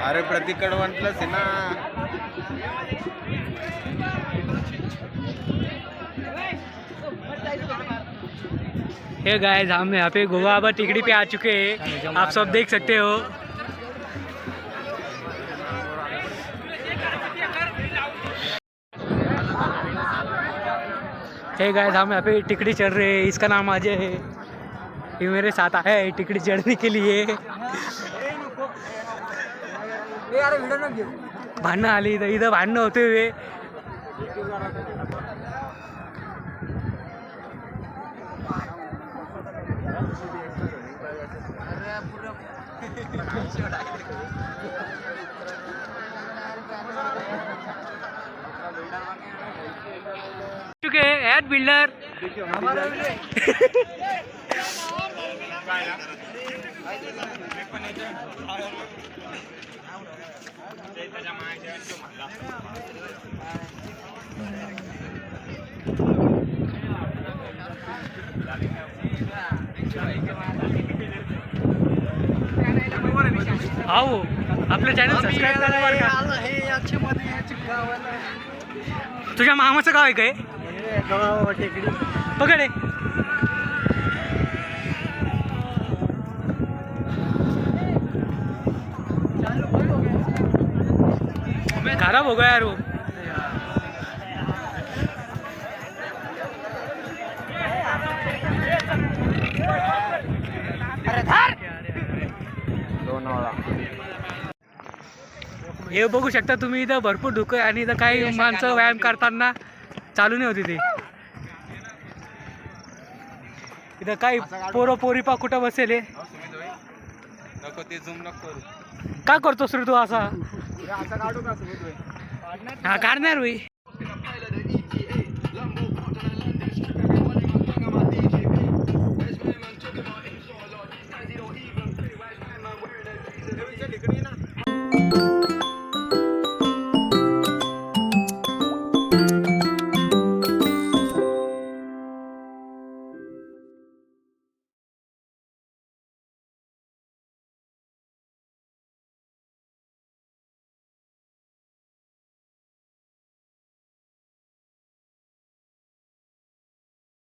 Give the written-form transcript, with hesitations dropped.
अरे प्रतीकड म्हटलंच आहे ना. हे गाइस हम यहाँ पे गोवा टिकड़ी पे आ चुके हैं, आप सब देख सकते हो। हे गाइस हम यहाँ पे टिकड़ी चढ़ रहे हैं, इसका नाम अजय है, ये मेरे साथ आया है टिकड़ी चढ़ने के लिए। भांडणं आली इथं, इथं भांडणं होते हुए। चुके हैं एड बिल्डर। आओ आपलं चॅनल सबस्क्राईब करा बरं का। तुझ्या मामाचं गाव आहे काय? पकडे खराब हो गया यार वो। हे बघू शकता तुम्ही, इथं भरपूर धुकं आहे आणि इथं काही माणसं व्यायाम करताना चालू नाही होती ती। इथं काही पोरं पोरी पा कुठं बसेल नको ते झूम नको करू. का करतोस रे तू असा? काढू का? हा काढणार होई।